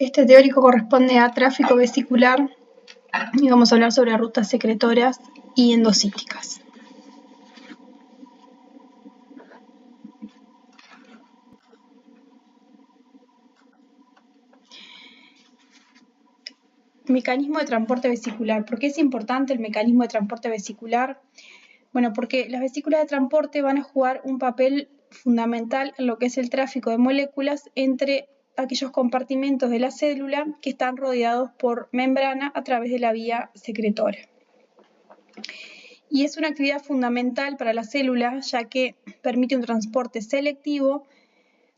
Este teórico corresponde a tráfico vesicular y vamos a hablar sobre rutas secretoras y endocíticas. Mecanismo de transporte vesicular. ¿Por qué es importante el mecanismo de transporte vesicular? Bueno, porque las vesículas de transporte van a jugar un papel fundamental en lo que es el tráfico de moléculas entre aquellos compartimentos de la célula que están rodeados por membrana a través de la vía secretora. Y es una actividad fundamental para la célula, ya que permite un transporte selectivo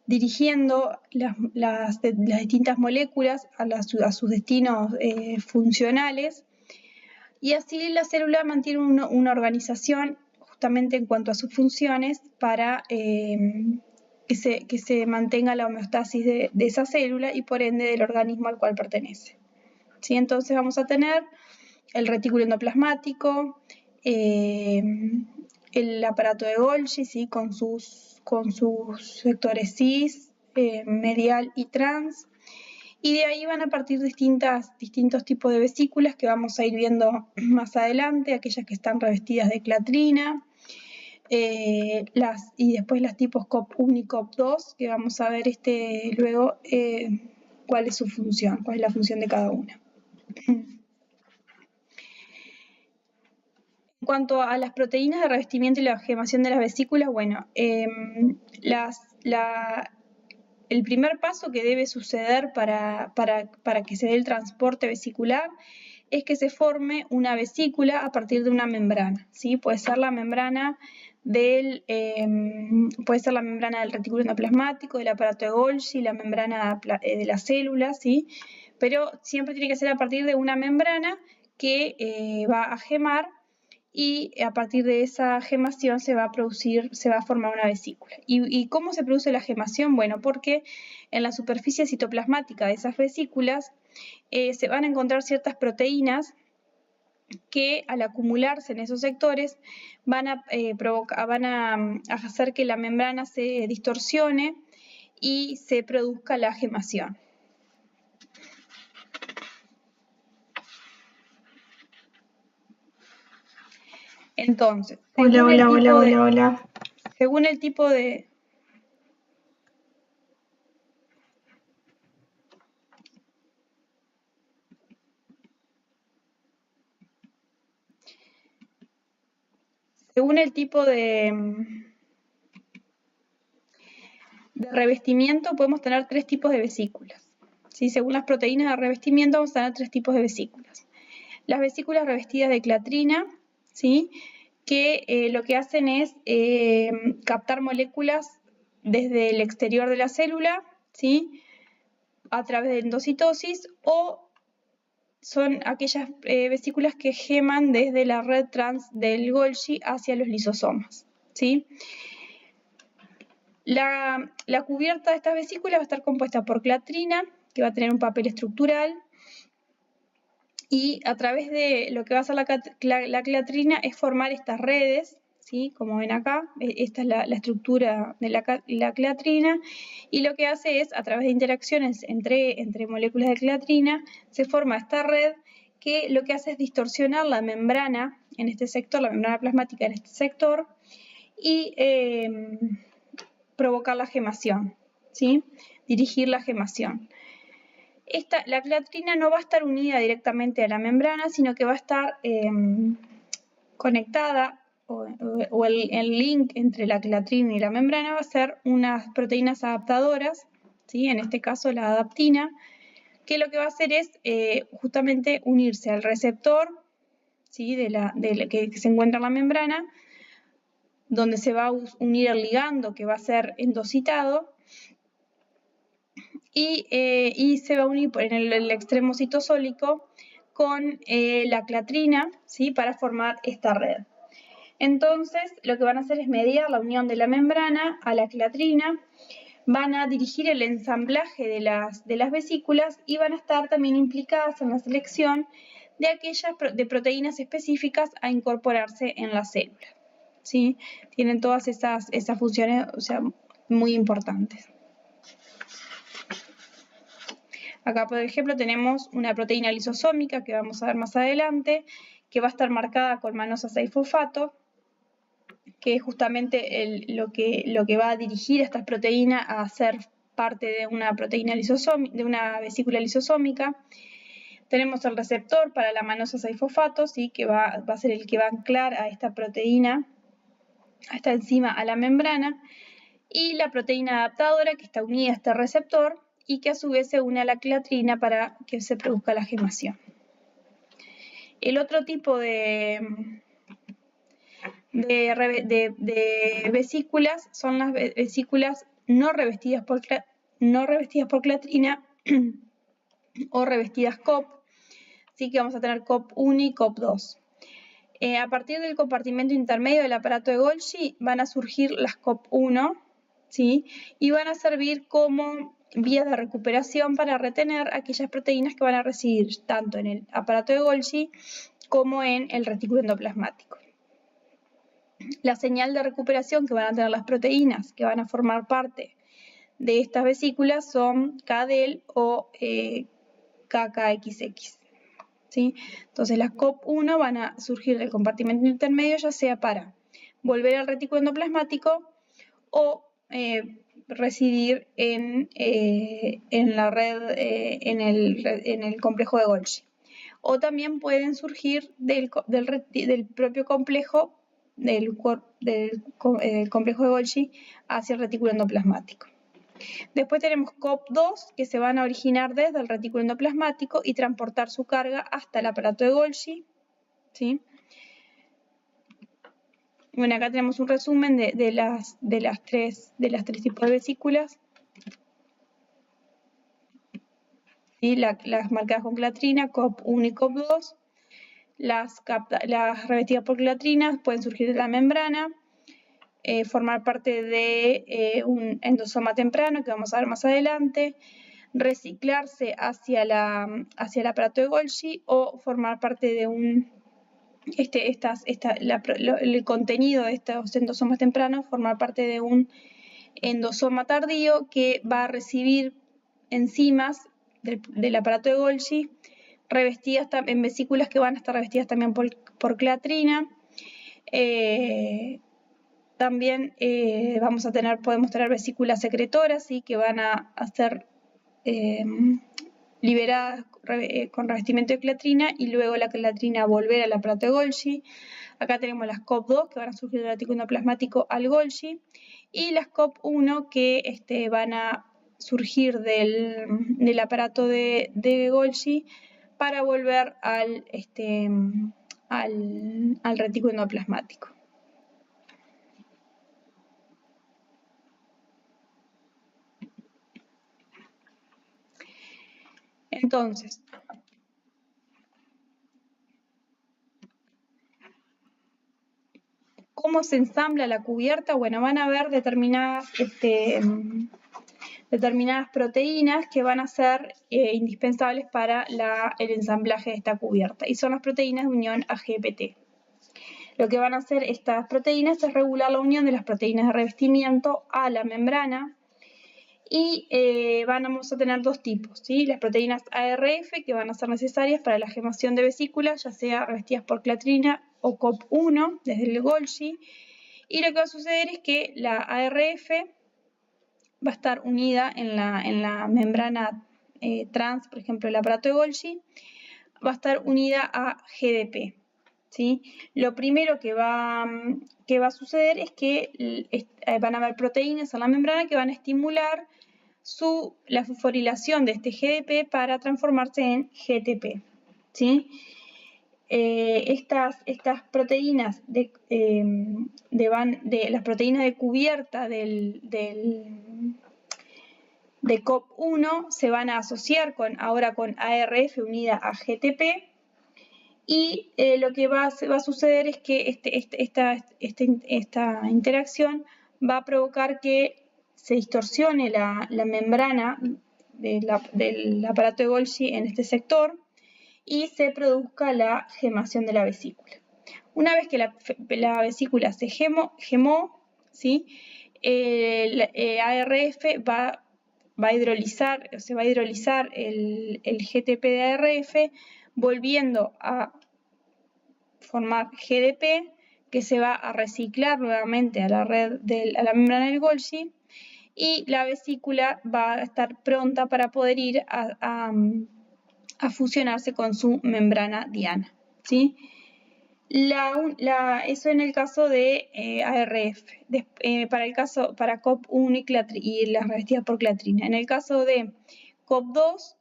dirigiendo las distintas moléculas a sus destinos funcionales, y así la célula mantiene una organización justamente en cuanto a sus funciones para que se mantenga la homeostasis de esa célula y por ende del organismo al cual pertenece. ¿Sí? Entonces vamos a tener el retículo endoplasmático, el aparato de Golgi, ¿sí? con sus sectores cis, medial y trans, y de ahí van a partir distintos tipos de vesículas que vamos a ir viendo más adelante, aquellas que están revestidas de clatrina, y después las tipos COP1 y COP2, que vamos a ver luego cuál es su función, cuál es la función de cada una. En cuanto a las proteínas de revestimiento y la gemación de las vesículas, bueno, el primer paso que debe suceder para que se dé el transporte vesicular es que se forme una vesícula a partir de una membrana, ¿sí? Puede ser la membrana del retículo endoplasmático, del aparato de Golgi, la membrana de la célula, ¿sí? Pero siempre tiene que ser a partir de una membrana que va a gemar, y a partir de esa gemación se va a formar una vesícula. ¿Y cómo se produce la gemación? Bueno, porque en la superficie citoplasmática de esas vesículas se van a encontrar ciertas proteínas que al acumularse en esos sectores van a hacer que la membrana se distorsione y se produzca la gemación. Entonces, Hola. Según el tipo de... Según el tipo de revestimiento podemos tener tres tipos de vesículas. ¿Sí? Según las proteínas de revestimiento vamos a tener tres tipos de vesículas. Las vesículas revestidas de clatrina, ¿sí? Que lo que hacen es captar moléculas desde el exterior de la célula, ¿sí? A través de endocitosis, o son aquellas vesículas que geman desde la red trans del Golgi hacia los lisosomas, ¿sí? La cubierta de estas vesículas va a estar compuesta por clatrina, que va a tener un papel estructural, y a través de lo que va a hacer la clatrina es formar estas redes, ¿sí? Como ven acá, esta es la estructura de la clatrina, y lo que hace es, a través de interacciones entre moléculas de clatrina, se forma esta red que lo que hace es distorsionar la membrana en este sector, la membrana plasmática en este sector, y provocar la gemación, ¿sí? Dirigir la gemación. La clatrina no va a estar unida directamente a la membrana, sino que va a estar conectada, o el link entre la clatrina y la membrana va a ser unas proteínas adaptadoras, ¿sí? En este caso la adaptina, que lo que va a hacer es justamente unirse al receptor, ¿sí? que se encuentra en la membrana, donde se va a unir el ligando, que va a ser endocitado, y se va a unir en el extremo citosólico con la clatrina, ¿sí? Para formar esta red. Entonces, lo que van a hacer es mediar la unión de la membrana a la clatrina, van a dirigir el ensamblaje de las vesículas y van a estar también implicadas en la selección de aquellas proteínas específicas a incorporarse en la célula, ¿sí? Tienen todas esas funciones, o sea, muy importantes. Acá, por ejemplo, tenemos una proteína lisosómica que vamos a ver más adelante, que va a estar marcada con manosa 6-fosfato, que es justamente lo que va a dirigir a estas proteínas a ser parte de una proteína de una vesícula lisosómica. Tenemos el receptor para la manosa 6-fosfato, ¿sí? Que va a ser el que va a anclar a esta proteína, a esta enzima, a la membrana, y la proteína adaptadora que está unida a este receptor y que a su vez se une a la clatrina para que se produzca la gemación. El otro tipo de vesículas son las vesículas no revestidas por clatrina o revestidas COP, sí que vamos a tener COP1 y COP2. A partir del compartimento intermedio del aparato de Golgi van a surgir las COP1, ¿sí? Y van a servir como vías de recuperación para retener aquellas proteínas que van a residir tanto en el aparato de Golgi como en el retículo endoplasmático. La señal de recuperación que van a tener las proteínas que van a formar parte de estas vesículas son KDEL o KKXX. ¿Sí? Entonces las COP1 van a surgir del compartimento intermedio, ya sea para volver al retículo endoplasmático o residir en la red, en el complejo de Golgi. O también pueden surgir del propio complejo, del complejo de Golgi hacia el retículo endoplasmático. Después tenemos COP2 que se van a originar desde el retículo endoplasmático y transportar su carga hasta el aparato de Golgi, ¿sí? Bueno, acá tenemos un resumen de las tres tipos de vesículas. ¿Sí? Las marcadas con clatrina, COP1 y COP2. Las revestidas por clatrina pueden surgir de la membrana, formar parte de un endosoma temprano que vamos a ver más adelante, reciclarse hacia el aparato de Golgi o formar parte de el contenido de estos endosomas tempranos, formar parte de un endosoma tardío que va a recibir enzimas del aparato de Golgi revestidas en vesículas que van a estar revestidas también por clatrina. También podemos tener vesículas secretoras, ¿sí? Que van a ser liberadas con revestimiento de clatrina y luego la clatrina volver al aparato de Golgi. Acá tenemos las COP2 que van a surgir del retículo endoplasmático al Golgi y las COP1 que van a surgir del aparato de Golgi para volver al retículo endoplasmático. Entonces, ¿cómo se ensambla la cubierta? Bueno, van a haber determinadas proteínas que van a ser indispensables para el ensamblaje de esta cubierta y son las proteínas de unión AGPT. Lo que van a hacer estas proteínas es regular la unión de las proteínas de revestimiento a la membrana y vamos a tener dos tipos, ¿sí? Las proteínas ARF que van a ser necesarias para la gemación de vesículas, ya sea revestidas por clatrina o COP1 desde el Golgi, y lo que va a suceder es que la ARF va a estar unida en la membrana trans, por ejemplo, el aparato de Golgi, va a estar unida a GDP. ¿Sí? Lo primero que va a suceder es que van a haber proteínas en la membrana que van a estimular la fosforilación de este GDP para transformarse en GTP. ¿Sí? Estas proteínas las proteínas de cubierta de COP1 se van a asociar ahora con ARF unida a GTP y lo que va a suceder es que esta interacción va a provocar que se distorsione la membrana del aparato de Golgi en este sector y se produzca la gemación de la vesícula. Una vez que la vesícula se gemó, ¿sí? ARF va se va a hidrolizar el GTP de ARF, volviendo a formar GDP, que se va a reciclar nuevamente a la membrana del Golgi, y la vesícula va a estar pronta para poder ir a fusionarse con su membrana diana, ¿sí? Eso en el caso de ARF. Para COP1 y las revestidas por clatrina. En el caso de COP2,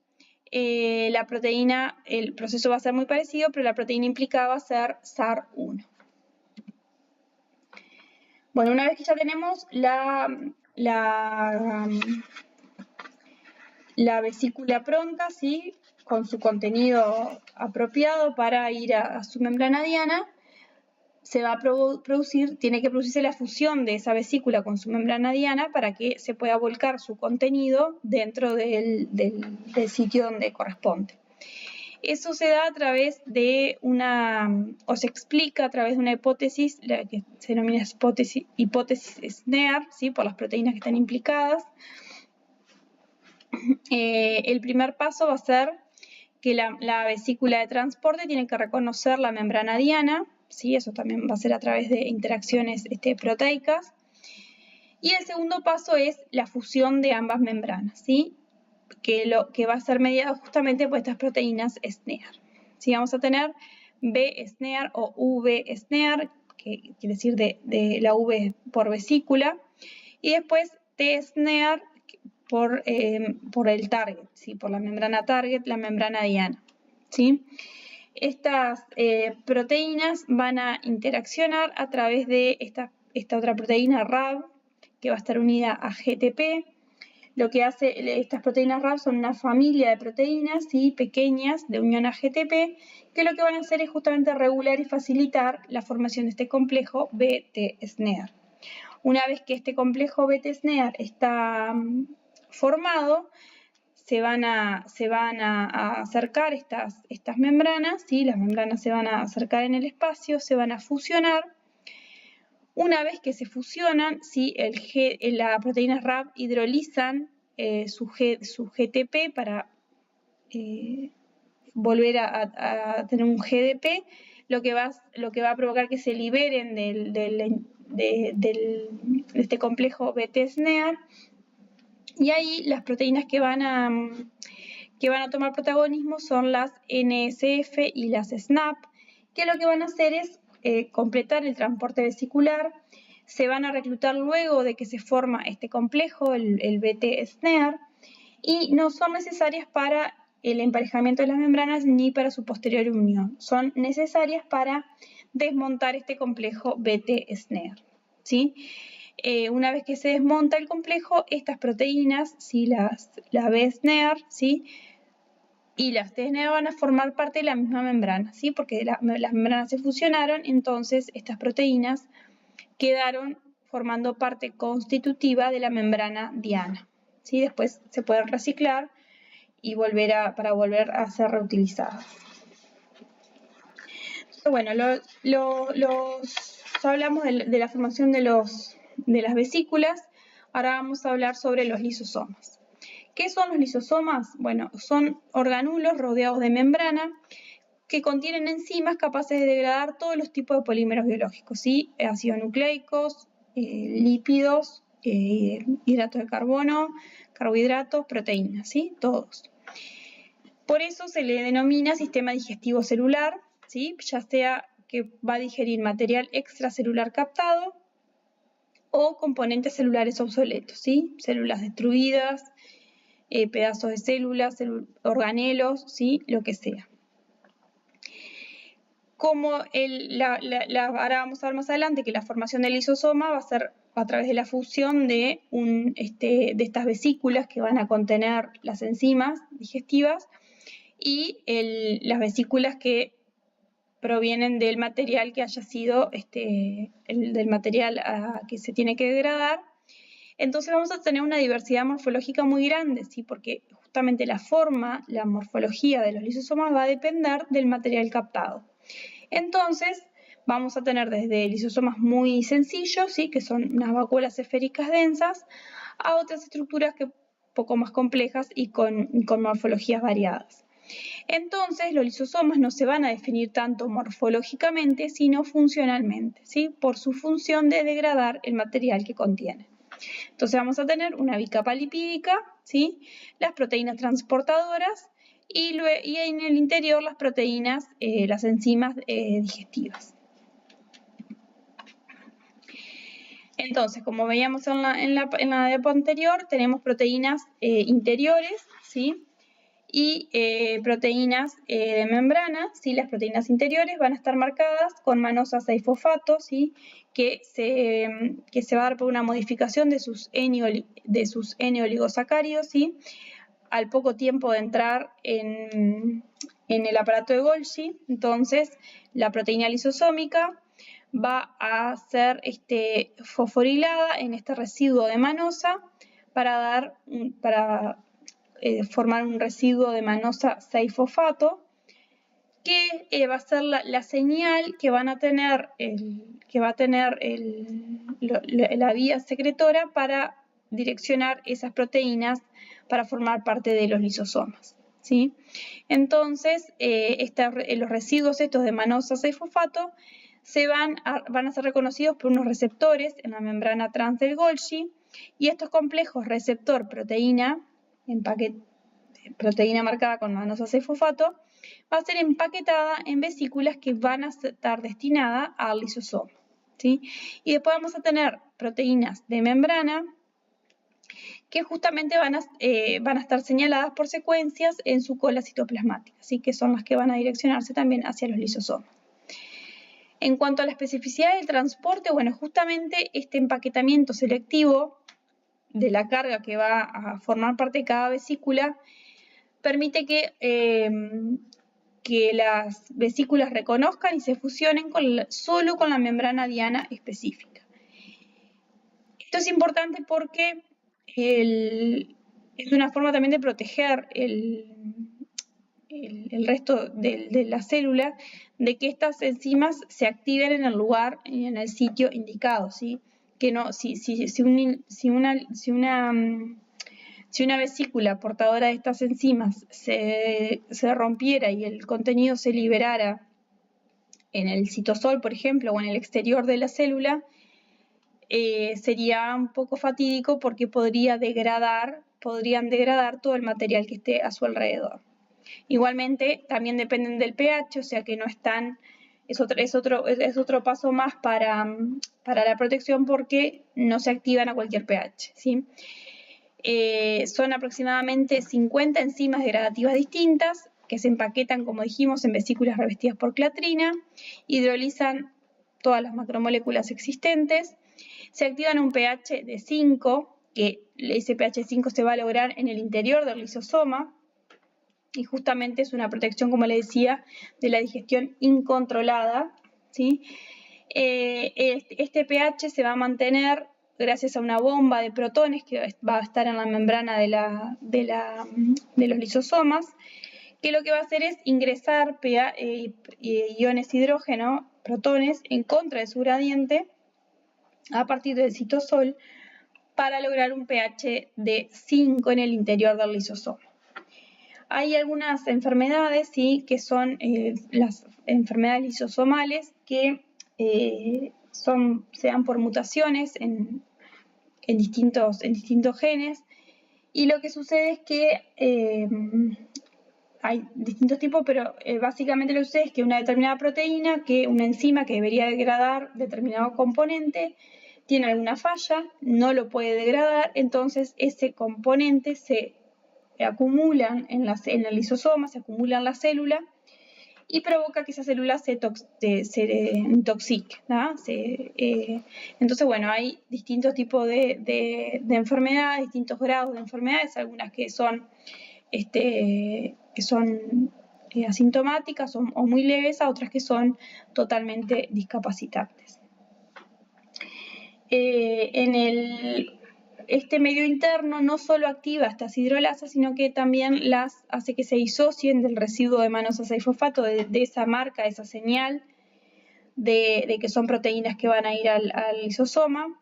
la proteína, el proceso va a ser muy parecido, pero la proteína implicada va a ser SAR1. Bueno, una vez que ya tenemos la vesícula pronta, ¿sí?, con su contenido apropiado para ir a su membrana diana, se va a tiene que producirse la fusión de esa vesícula con su membrana diana para que se pueda volcar su contenido dentro del sitio donde corresponde. Eso se da a través de se explica a través de una hipótesis, la que se denomina hipótesis Snear, ¿sí?, por las proteínas que están implicadas. El primer paso va a ser que la vesícula de transporte tiene que reconocer la membrana diana, ¿sí? Eso también va a ser a través de interacciones proteicas. Y el segundo paso es la fusión de ambas membranas, ¿sí?, que va a ser mediado justamente por estas proteínas SNEAR. ¿Sí? Vamos a tener B-SNEAR o V-SNEAR, que quiere decir de la V por vesícula, y después T-SNEAR por el target, ¿sí?, por la membrana target, la membrana diana, ¿sí? Estas proteínas van a interaccionar a través de esta otra proteína RAB, que va a estar unida a GTP. Lo que hace estas proteínas RAB son una familia de proteínas, ¿sí?, pequeñas de unión a GTP, que lo que van a hacer es justamente regular y facilitar la formación de este complejo BT-SNEAR. Una vez que este complejo BT-SNEAR está formado, se van a acercar estas membranas, ¿sí?, las membranas se van a acercar en el espacio, se van a fusionar. Una vez que se fusionan, ¿sí?, la proteína RAB hidrolizan su GTP para volver a tener un GDP, lo que va a provocar que se liberen de este complejo BT-SNEAR, y ahí las proteínas que van a tomar protagonismo son las NSF y las SNAP, que lo que van a hacer es completar el transporte vesicular. Se van a reclutar luego de que se forma este complejo, el BT-SNEAR, y no son necesarias para el emparejamiento de las membranas ni para su posterior unión. Son necesarias para desmontar este complejo BT-SNEAR, ¿sí? Una vez que se desmonta el complejo, estas proteínas, ¿sí?, la B-SNEAR, ¿sí?, y las T-SNEAR van a formar parte de la misma membrana, ¿sí?, porque las membranas se fusionaron, entonces estas proteínas quedaron formando parte constitutiva de la membrana diana, ¿sí? Después se pueden reciclar y para volver a ser reutilizadas. Bueno, ya hablamos de la formación de las vesículas. Ahora vamos a hablar sobre los lisosomas. ¿Qué son los lisosomas? Bueno, son organulos rodeados de membrana que contienen enzimas capaces de degradar todos los tipos de polímeros biológicos, ¿sí?, ácidos nucleicos, lípidos, hidratos de carbono, carbohidratos, proteínas, ¿sí?, todos. Por eso se le denomina sistema digestivo celular, ¿sí?, ya sea que va a digerir material extracelular captado o componentes celulares obsoletos, ¿sí?, células destruidas, pedazos de células, organelos, ¿sí?, lo que sea. Ahora vamos a ver más adelante que la formación del lisosoma va a ser a través de la fusión de estas vesículas que van a contener las enzimas digestivas y las vesículas que provienen del material que haya sido del material que se tiene que degradar. Entonces vamos a tener una diversidad morfológica muy grande, ¿sí?, porque justamente la morfología de los lisosomas va a depender del material captado. Entonces vamos a tener desde lisosomas muy sencillos, ¿sí?, que son unas vacuolas esféricas densas, a otras estructuras que poco más complejas y con morfologías variadas. Entonces, los lisosomas no se van a definir tanto morfológicamente, sino funcionalmente, ¿sí? Por su función de degradar el material que contiene. Entonces vamos a tener una bicapa lipídica, ¿sí? Las proteínas transportadoras y en el interior las proteínas, las enzimas digestivas. Entonces, como veíamos en la diapo anterior, tenemos proteínas interiores, ¿sí? Y proteínas de membrana, ¿sí? Las proteínas interiores van a estar marcadas con manosa 6-fosfato, ¿sí? que se va a dar por una modificación de sus N-oligosacáridos, ¿sí? Al poco tiempo de entrar en el aparato de Golgi. Entonces, la proteína lisosómica va a ser fosforilada en este residuo de manosa para formar un residuo de manosa 6-fosfato que va a ser la señal que va a tener la vía secretora para direccionar esas proteínas para formar parte de los lisosomas, ¿sí? Entonces, los residuos estos de manosa 6-fosfato van a ser reconocidos por unos receptores en la membrana trans del Golgi, y estos complejos receptor-proteína, proteína marcada con manosa 6-fosfato, va a ser empaquetada en vesículas que van a estar destinadas al lisosoma, ¿sí? Y después vamos a tener proteínas de membrana que justamente van a estar señaladas por secuencias en su cola citoplasmática, ¿sí? Que son las que van a direccionarse también hacia los lisosomas. En cuanto a la especificidad del transporte, bueno, justamente este empaquetamiento selectivo de la carga que va a formar parte de cada vesícula permite que las vesículas reconozcan y se fusionen solo con la membrana diana específica. Esto es importante porque es una forma también de proteger el resto de la célula de que estas enzimas se activen en el lugar y en el sitio indicado, ¿sí? Que no, si una vesícula portadora de estas enzimas se rompiera y el contenido se liberara en el citosol, por ejemplo, o en el exterior de la célula, sería un poco fatídico porque podrían degradar todo el material que esté a su alrededor. Igualmente, también dependen del pH, o sea que no están, es otro paso más para la protección porque no se activan a cualquier pH, ¿sí? Son aproximadamente 50 enzimas degradativas distintas que se empaquetan, como dijimos, en vesículas revestidas por clatrina, hidrolizan todas las macromoléculas existentes, se activan a un pH de 5, que ese pH 5 se va a lograr en el interior del lisosoma, y justamente es una protección, como les decía, de la digestión incontrolada, ¿sí? Este pH se va a mantener gracias a una bomba de protones que va a estar en la membrana de los lisosomas, que lo que va a hacer es ingresar iones hidrógeno, protones, en contra de su gradiente a partir del citosol para lograr un pH de 5 en el interior del lisosoma. Hay algunas enfermedades, ¿sí? Que son las enfermedades lisosomales que se dan por mutaciones en distintos genes, y lo que sucede es que hay distintos tipos, pero básicamente lo que sucede es que una determinada proteína, una enzima que debería degradar determinado componente, tiene alguna falla, no lo puede degradar, entonces ese componente se acumulan en el lisosoma, se acumula en la célula y provoca que esa célula se intoxique, ¿no? Entonces, bueno, hay distintos tipos de enfermedades, distintos grados de enfermedades, algunas que son asintomáticas o muy leves, a otras que son totalmente discapacitantes. Este medio interno no solo activa estas hidrolasas, sino que también las hace que se disocien del residuo de manosa 6-fosfato, de esa marca, de esa señal de que son proteínas que van a ir al lisosoma.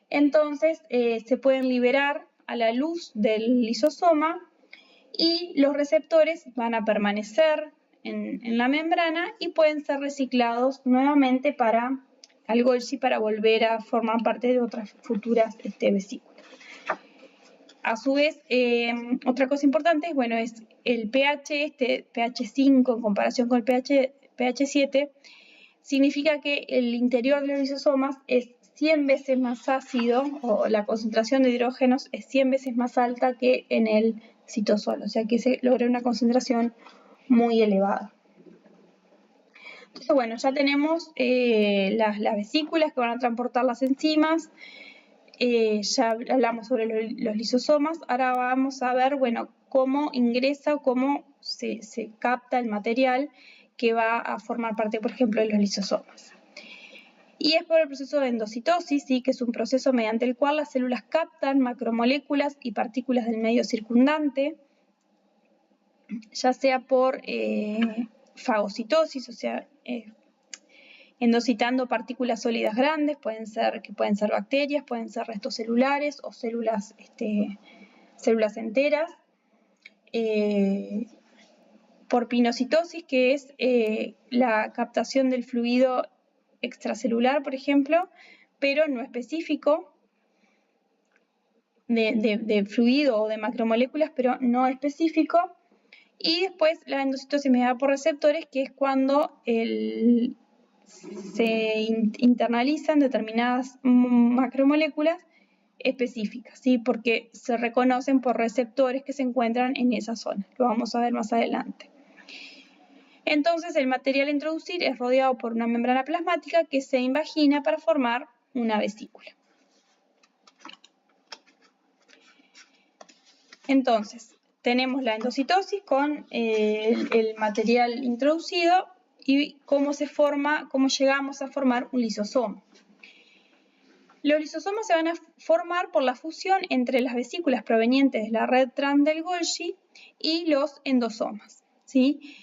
Entonces se pueden liberar a la luz del lisosoma y los receptores van a permanecer en la membrana y pueden ser reciclados nuevamente al Golgi para volver a formar parte de otras futuras vesículas. A su vez, otra cosa importante es el pH, pH 5 en comparación con el pH 7, significa que el interior de los lisosomas es 100 veces más ácido, o la concentración de hidrógenos es 100 veces más alta que en el citosol, o sea que se logra una concentración muy elevada. Entonces, ya tenemos las vesículas que van a transportar las enzimas, ya hablamos sobre los lisosomas, ahora vamos a ver, cómo ingresa o cómo se capta el material que va a formar parte, por ejemplo, de los lisosomas. Y es por el proceso de endocitosis, ¿sí? Que es un proceso mediante el cual las células captan macromoléculas y partículas del medio circundante, ya sea por fagocitosis, o sea, endocitando partículas sólidas grandes, pueden ser bacterias, pueden ser restos celulares o células enteras. Por pinocitosis, que es la captación del fluido extracelular, por ejemplo, pero no específico, de fluido o de macromoléculas, pero no específico. Y después la endocitosis mediada por receptores, que es cuando se internalizan determinadas macromoléculas específicas, ¿sí? Porque se reconocen por receptores que se encuentran en esa zona. Lo vamos a ver más adelante. Entonces, el material a introducir es rodeado por una membrana plasmática que se invagina para formar una vesícula. Entonces, tenemos la endocitosis con el material introducido y cómo llegamos a formar un lisosoma. Los lisosomas se van a formar por la fusión entre las vesículas provenientes de la red trans del Golgi y los endosomas, ¿sí?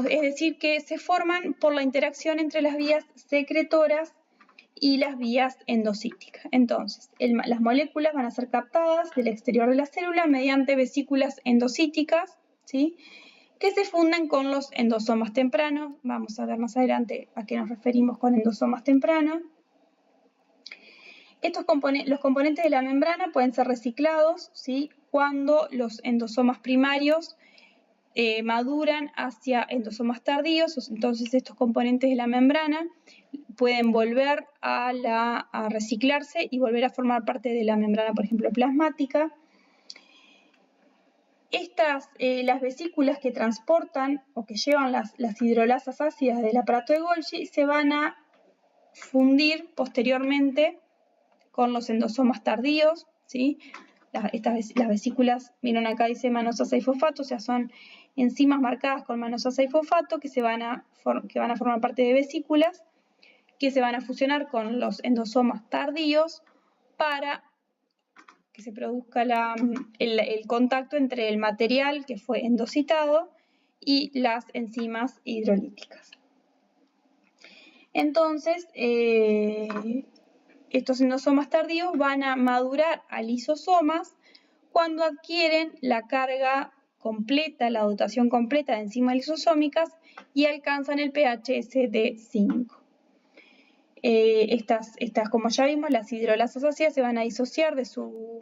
Es decir, que se forman por la interacción entre las vías secretoras y las vías endocíticas. Entonces, las moléculas van a ser captadas del exterior de la célula mediante vesículas endocíticas, ¿sí? Que se fundan con los endosomas tempranos. Vamos a ver más adelante a qué nos referimos con endosomas tempranos. Los componentes de la membrana pueden ser reciclados, ¿sí? Cuando los endosomas primarios maduran hacia endosomas tardíos, entonces estos componentes de la membrana pueden volver a reciclarse y volver a formar parte de la membrana, por ejemplo, plasmática. Las vesículas que transportan o que llevan las hidrolasas ácidas del aparato de Golgi se van a fundir posteriormente con los endosomas tardíos, ¿sí? Las vesículas, miren acá dice mannose 6-fosfato, o sea, son enzimas marcadas con mannose 6-fosfato que van a formar parte de vesículas que se van a fusionar con los endosomas tardíos para que se produzca el contacto entre el material que fue endocitado y las enzimas hidrolíticas. Entonces, estos endosomas tardíos van a madurar a lisosomas cuando adquieren la carga completa, la dotación completa de enzimas lisosómicas y alcanzan el pH de 5. Como ya vimos, las hidrolasas ácidas se van a disociar de su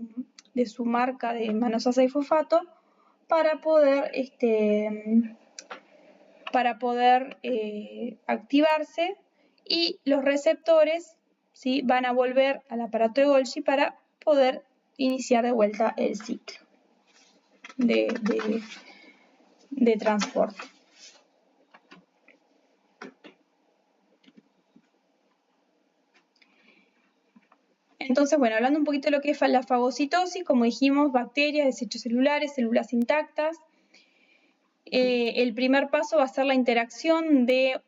marca de mannose 6-fosfato para poder activarse, y los receptores, ¿sí? Van a volver al aparato de Golgi para poder iniciar de vuelta el ciclo de transporte. Entonces, hablando un poquito de lo que es la fagocitosis, como dijimos, bacterias, desechos celulares, células intactas. El primer paso va a ser la interacción de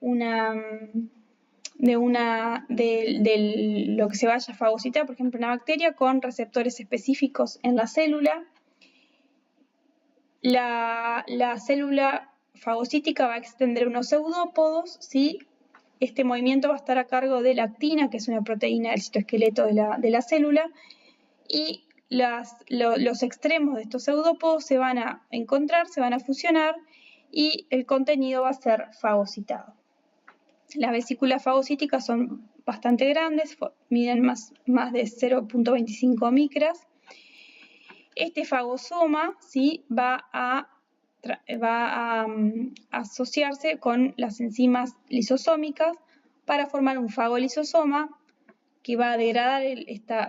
lo que se vaya a fagocitar, por ejemplo, una bacteria, con receptores específicos en la célula. La célula fagocítica va a extender unos pseudópodos, ¿sí? Este movimiento va a estar a cargo de la actina, que es una proteína del citoesqueleto de la célula, y los extremos de estos pseudópodos se van a encontrar, se van a fusionar y el contenido va a ser fagocitado. Las vesículas fagocíticas son bastante grandes, miden más de 0.25 micras. Este fagosoma, ¿sí?, va a asociarse con las enzimas lisosómicas para formar un fagolisosoma que va a degradar,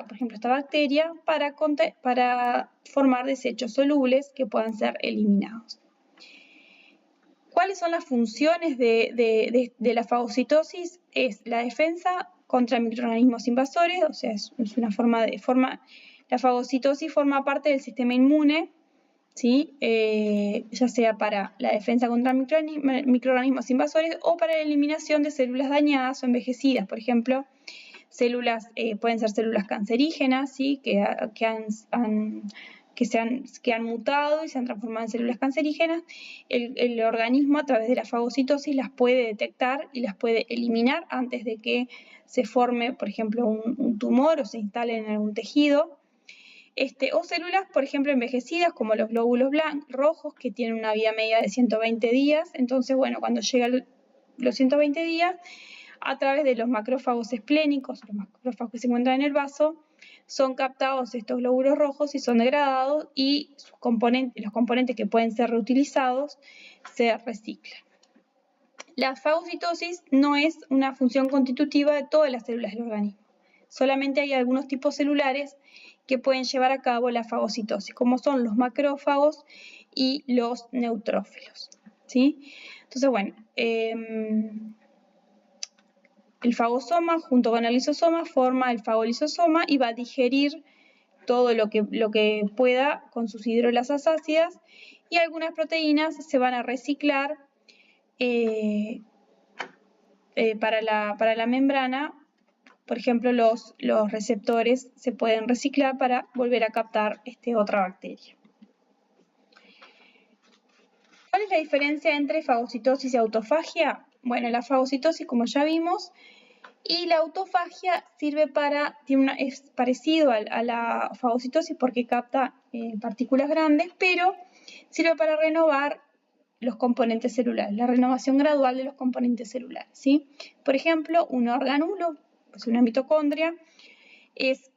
por ejemplo, esta bacteria para formar desechos solubles que puedan ser eliminados. ¿Cuáles son las funciones de la fagocitosis? Es la defensa contra microorganismos invasores, o sea, es una la fagocitosis forma parte del sistema inmune, ¿sí? Ya sea para la defensa contra microorganismos invasores o para la eliminación de células dañadas o envejecidas. Por ejemplo, pueden ser células cancerígenas, ¿sí?, que han mutado y se han transformado en células cancerígenas. El organismo, a través de la fagocitosis, las puede detectar y las puede eliminar antes de que se forme, por ejemplo, un tumor o se instale en algún tejido. O células, por ejemplo, envejecidas, como los glóbulos rojos, que tienen una vida media de 120 días. Entonces, bueno, cuando llegan los 120 días, a través de los macrófagos esplénicos, los macrófagos que se encuentran en el vaso, son captados estos glóbulos rojos y son degradados y los componentes que pueden ser reutilizados se reciclan. La fagocitosis no es una función constitutiva de todas las células del organismo. Solamente hay algunos tipos celulares que pueden llevar a cabo la fagocitosis, como son los macrófagos y los neutrófilos, ¿sí? Entonces, bueno, el fagosoma junto con el lisosoma forma el fagolisosoma y va a digerir todo lo que pueda con sus hidrolasas ácidas, y algunas proteínas se van a reciclar para la membrana. Por ejemplo, los receptores se pueden reciclar para volver a captar otra bacteria. ¿Cuál es la diferencia entre fagocitosis y autofagia? Bueno, la fagocitosis, como ya vimos, y la autofagia es parecido a la fagocitosis porque capta partículas grandes, pero sirve para renovar los componentes celulares, la renovación gradual de los componentes celulares, ¿sí? Por ejemplo, un organulo, pues una mitocondria, es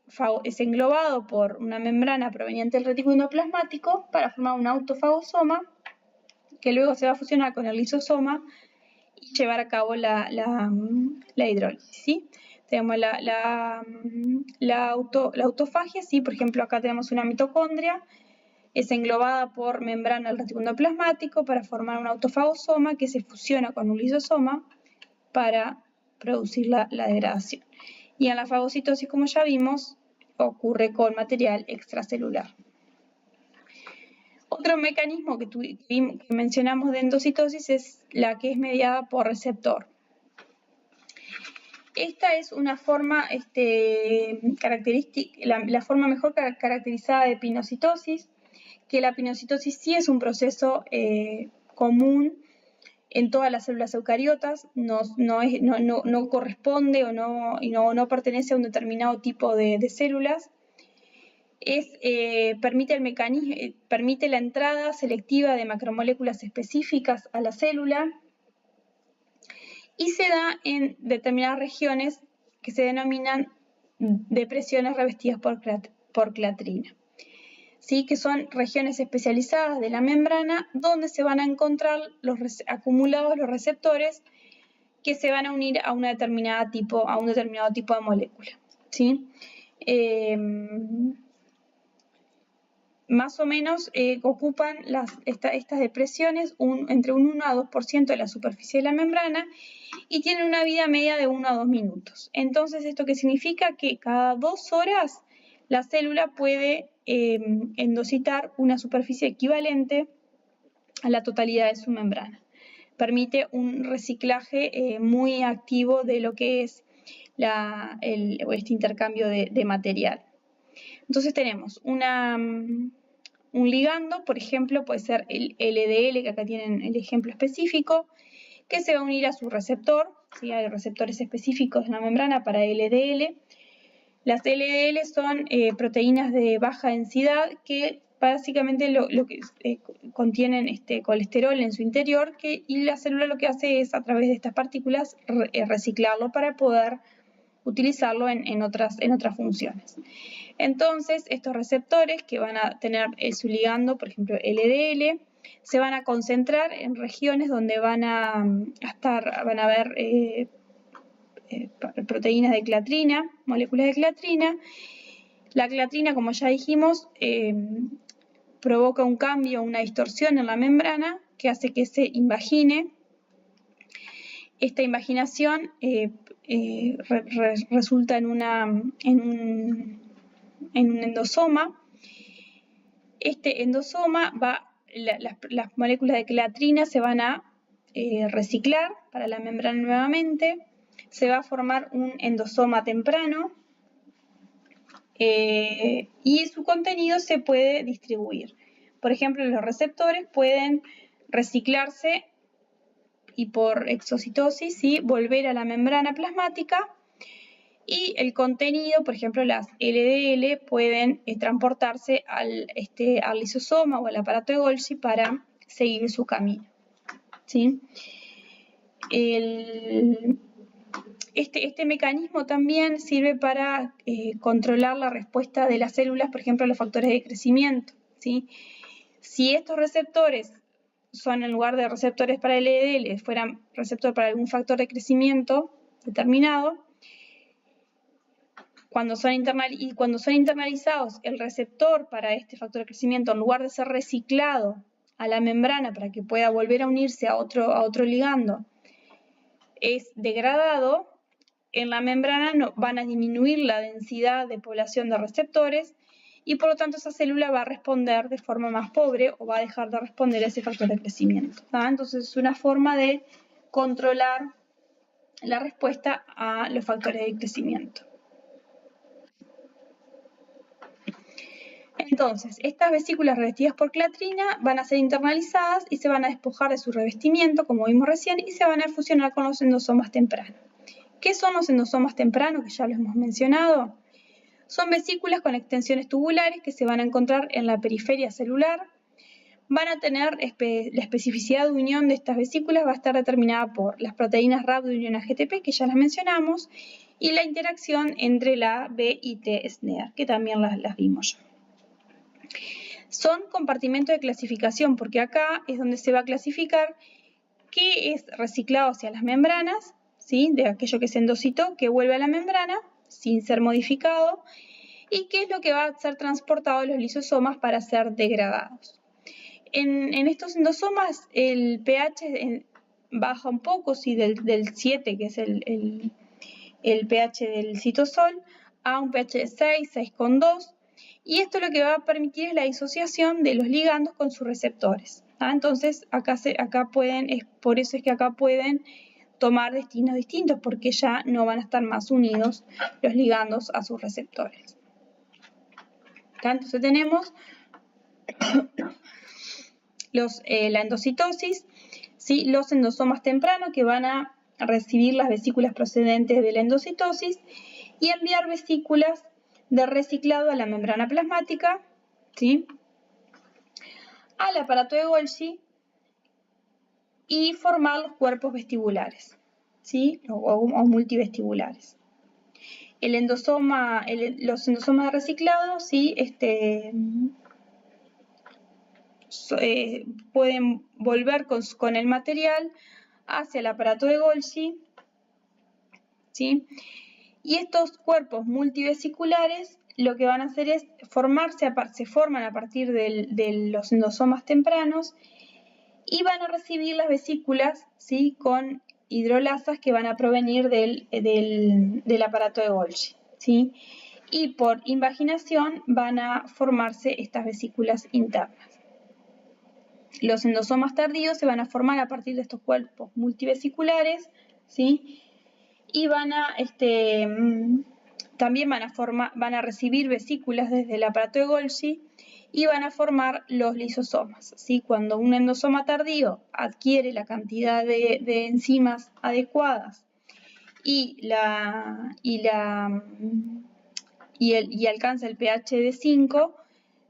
englobado por una membrana proveniente del retículo endoplasmático para formar un autofagosoma que luego se va a fusionar con el lisosoma y llevar a cabo la hidrólisis, ¿sí? Tenemos la autofagia, ¿sí? Por ejemplo, acá tenemos una mitocondria, es englobada por membrana del retículo endoplasmático para formar un autofagosoma que se fusiona con un lisosoma para producir la degradación. Y en la fagocitosis, como ya vimos, ocurre con material extracelular. Otro mecanismo que mencionamos de endocitosis es la que es mediada por receptor. Esta es una forma característica, la forma mejor caracterizada de pinocitosis, que la pinocitosis sí es un proceso común en todas las células eucariotas, no corresponde y no pertenece a un determinado tipo de células. Permite la entrada selectiva de macromoléculas específicas a la célula y se da en determinadas regiones que se denominan depresiones revestidas por clatrina, ¿sí? Que son regiones especializadas de la membrana donde se van a encontrar acumulados los receptores que se van a unir a un determinado tipo de molécula, ¿sí? Más o menos ocupan estas depresiones entre un 1 a 2% de la superficie de la membrana y tienen una vida media de 1 a 2 minutos. Entonces, ¿esto qué significa? Que cada 2 horas la célula puede endocitar una superficie equivalente a la totalidad de su membrana. Permite un reciclaje muy activo de lo que es este intercambio de material. Entonces tenemos un ligando, por ejemplo, puede ser el LDL, que acá tienen el ejemplo específico, que se va a unir a su receptor, ¿sí? Hay receptores específicos en la membrana para LDL. Las LDL son proteínas de baja densidad que básicamente lo que contienen colesterol en su interior y la célula lo que hace es a través de estas partículas reciclarlo para poder utilizarlo en otras funciones. Entonces, estos receptores que van a tener su ligando, por ejemplo, LDL, se van a concentrar en regiones donde van a haber proteínas de clatrina, moléculas de clatrina. La clatrina, como ya dijimos, provoca un cambio, una distorsión en la membrana que hace que se invagine. Esta invaginación resulta en un endosoma. Este endosoma las moléculas de clatrina se van a reciclar para la membrana nuevamente. Se va a formar un endosoma temprano y su contenido se puede distribuir. Por ejemplo, los receptores pueden reciclarse y por exocitosis, ¿sí?, volver a la membrana plasmática, y el contenido, por ejemplo, las LDL, pueden transportarse al lisosoma o al aparato de Golgi para seguir su camino, ¿sí? Este mecanismo también sirve para controlar la respuesta de las células, por ejemplo, a los factores de crecimiento, ¿sí? Si estos receptores son, en lugar de receptores para LDL, fueran receptores para algún factor de crecimiento determinado, cuando son internalizados, el receptor para este factor de crecimiento, en lugar de ser reciclado a la membrana para que pueda volver a unirse a otro ligando, es degradado, en la membrana van a disminuir la densidad de población de receptores y por lo tanto esa célula va a responder de forma más pobre o va a dejar de responder a ese factor de crecimiento. Entonces es una forma de controlar la respuesta a los factores de crecimiento. Entonces, estas vesículas revestidas por clatrina van a ser internalizadas y se van a despojar de su revestimiento, como vimos recién, y se van a fusionar con los endosomas tempranos. ¿Qué son los endosomas tempranos? Que ya los hemos mencionado. Son vesículas con extensiones tubulares que se van a encontrar en la periferia celular. Van a tener la especificidad de unión de estas vesículas va a estar determinada por las proteínas RAP de unión AGTP, que ya las mencionamos, y la interacción entre la B y T SNER, que también las vimos ya. Son compartimentos de clasificación, porque acá es donde se va a clasificar qué es reciclado hacia las membranas, ¿sí?, de aquello que se endocitó, que vuelve a la membrana sin ser modificado, y qué es lo que va a ser transportado a los lisosomas para ser degradados. En estos endosomas el pH baja un poco, ¿sí?, del 7, que es el pH del citosol, a un pH de 6, 6,2, y esto lo que va a permitir es la disociación de los ligandos con sus receptores. Entonces, por eso es que acá pueden tomar destinos distintos, porque ya no van a estar más unidos los ligandos a sus receptores. Entonces tenemos la endocitosis, ¿sí?, los endosomas tempranos que van a recibir las vesículas procedentes de la endocitosis y enviar vesículas de reciclado a la membrana plasmática, ¿sí?, al aparato de Golgi, y formar los cuerpos vestibulares, ¿sí?, o multivestibulares. Los endosomas de reciclado, ¿sí?, pueden volver con el material hacia el aparato de Golgi, ¿sí?, y estos cuerpos multivesiculares lo que van a hacer es se forman a partir de los endosomas tempranos y van a recibir las vesículas, ¿sí?, con hidrolasas que van a provenir del aparato de Golgi, ¿sí?, y por invaginación van a formarse estas vesículas internas. Los endosomas tardíos se van a formar a partir de estos cuerpos multivesiculares, ¿sí?, y también van a recibir vesículas desde el aparato de Golgi y van a formar los lisosomas, ¿sí? Cuando un endosoma tardío adquiere la cantidad de enzimas adecuadas y y alcanza el pH de 5,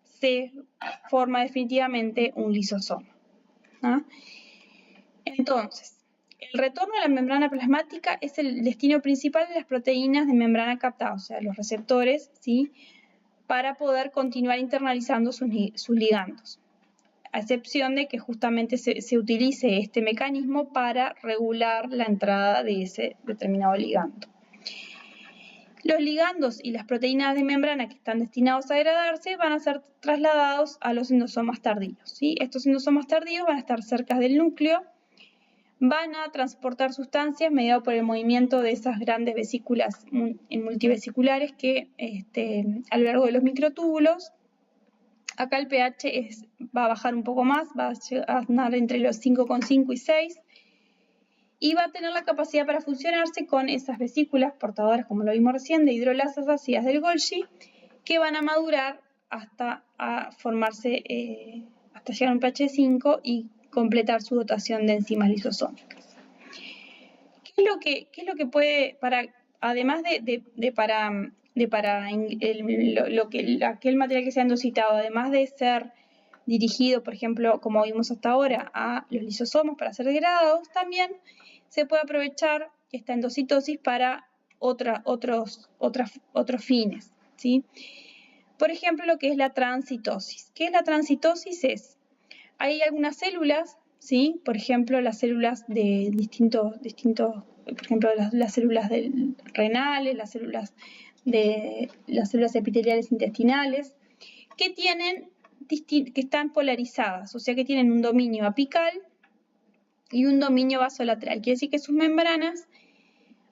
se forma definitivamente un lisosoma. ¿Ah? Entonces, el retorno a la membrana plasmática es el destino principal de las proteínas de membrana captada, o sea, los receptores, ¿sí?, para poder continuar internalizando sus ligandos, a excepción de que justamente se utilice este mecanismo para regular la entrada de ese determinado ligando. Los ligandos y las proteínas de membrana que están destinados a degradarse van a ser trasladados a los endosomas tardíos, ¿sí? Estos endosomas tardíos van a estar cerca del núcleo, van a transportar sustancias mediado por el movimiento de esas grandes vesículas multivesiculares que a lo largo de los microtúbulos. Acá el pH va a bajar un poco más, va a andar entre los 5,5 y 6, y va a tener la capacidad para fusionarse con esas vesículas portadoras, como lo vimos recién, de hidrolasas ácidas del Golgi, que van a madurar hasta formarse, hasta llegar a un pH 5 y completar su dotación de enzimas lisosómicas. ¿Qué es lo que puede, además aquel material que sea endocitado, además de ser dirigido, por ejemplo, como vimos hasta ahora, a los lisosomas para ser degradados, también se puede aprovechar esta endocitosis para otros fines, ¿sí? Por ejemplo, lo que es la transcitosis. ¿Qué es la transcitosis? Hay algunas células, ¿sí? Por ejemplo, las células de distintos, por ejemplo, las células renales, las células epiteliales intestinales, que están polarizadas, o sea que tienen un dominio apical y un dominio vasolateral. Quiere decir que sus membranas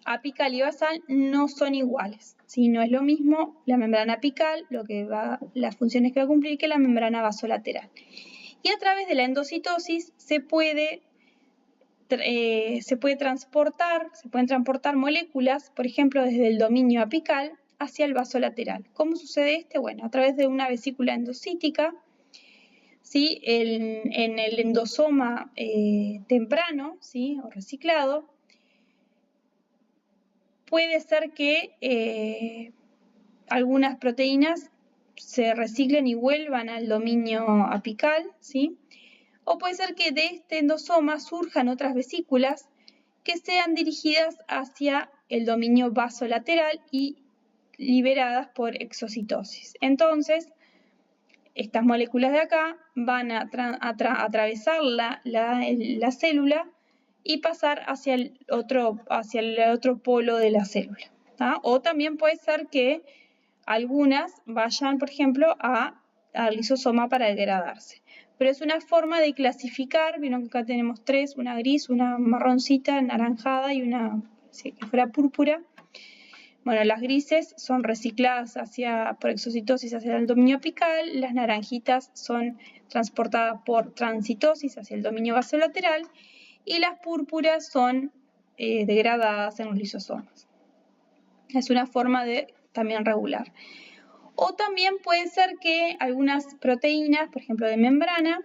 apical y basal no son iguales, ¿sí? No es lo mismo la membrana apical, las funciones que va a cumplir, que la membrana vasolateral. Y a través de la endocitosis se pueden transportar moléculas, por ejemplo, desde el dominio apical hacia el vasolateral. ¿Cómo sucede esto? Bueno, a través de una vesícula endocítica, ¿sí? En el endosoma temprano, ¿sí?, o reciclado, puede ser que algunas proteínas se reciclen y vuelvan al dominio apical, ¿sí? O puede ser que de este endosoma surjan otras vesículas que sean dirigidas hacia el dominio vasolateral y liberadas por exocitosis. Entonces, estas moléculas de acá van a atravesar la célula y pasar hacia el otro polo de la célula, ¿tá? O también puede ser que algunas vayan, por ejemplo, al lisosoma para degradarse. Pero es una forma de clasificar. Vieron que acá tenemos tres: una gris, una marroncita, naranjada y una, si que fuera púrpura. Bueno, las grises son recicladas por exocitosis hacia el dominio apical, las naranjitas son transportadas por transcitosis hacia el dominio vasolateral y las púrpuras son degradadas en los lisosomas. Es una forma de también regular. O también puede ser que algunas proteínas, por ejemplo de membrana,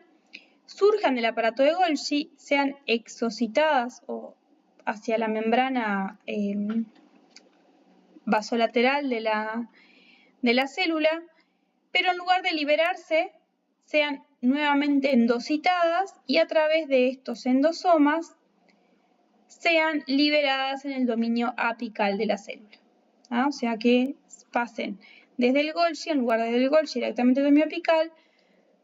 surjan del aparato de Golgi, sean exocitadas o hacia la membrana vasolateral de la célula, pero en lugar de liberarse, sean nuevamente endocitadas y a través de estos endosomas sean liberadas en el dominio apical de la célula. ¿Ah? O sea que pasen desde el Golgi, en lugar del Golgi directamente al dominio apical,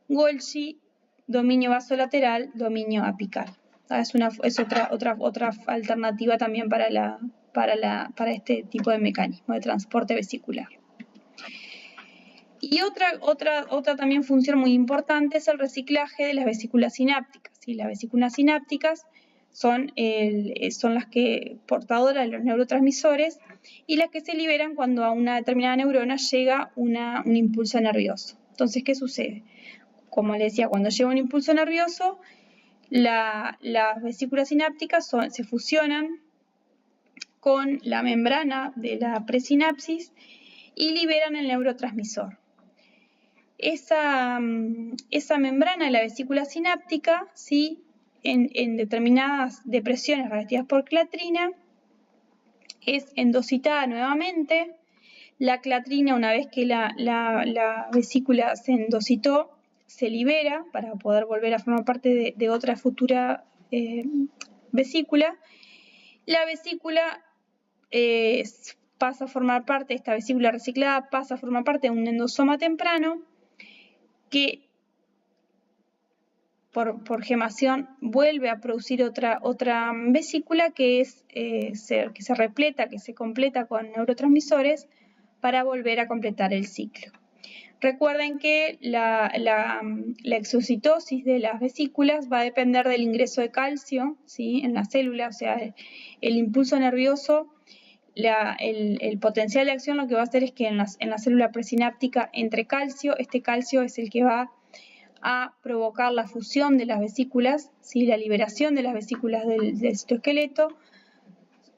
Golgi, dominio vasolateral, dominio apical. ¿Ah? Es otra alternativa también para este tipo de mecanismo de transporte vesicular. Y otra también función muy importante es el reciclaje de las vesículas sinápticas. ¿Sí? Las vesículas sinápticas son las que portadoras de los neurotransmisores y las que se liberan cuando a una determinada neurona llega un impulso nervioso. Entonces, ¿qué sucede? Como les decía, cuando llega un impulso nervioso, las vesículas sinápticas se fusionan con la membrana de la presinapsis y liberan el neurotransmisor. Esa membrana de la vesícula sináptica, ¿sí?, en determinadas depresiones revestidas por clatrina, es endocitada nuevamente, La clatrina, una vez que la vesícula se endocitó, se libera para poder volver a formar parte de otra futura vesícula. La vesícula pasa a formar parte, esta vesícula reciclada pasa a formar parte de un endosoma temprano que por gemación vuelve a producir otra vesícula que se repleta, que se completa con neurotransmisores para volver a completar el ciclo. Recuerden que la exocitosis de las vesículas va a depender del ingreso de calcio, ¿sí?, en la célula, o sea, el impulso nervioso, el potencial de acción lo que va a hacer es que en la célula presináptica entre calcio, este calcio es el que va a provocar la fusión de las vesículas, ¿sí?, la liberación de las vesículas del citoesqueleto,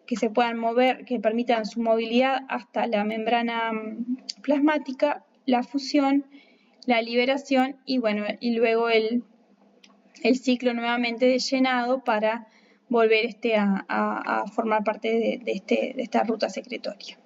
que se puedan mover, que permitan su movilidad hasta la membrana plasmática, la fusión, la liberación y, bueno, y luego el ciclo nuevamente de llenado para volver a formar parte de esta ruta secretoria.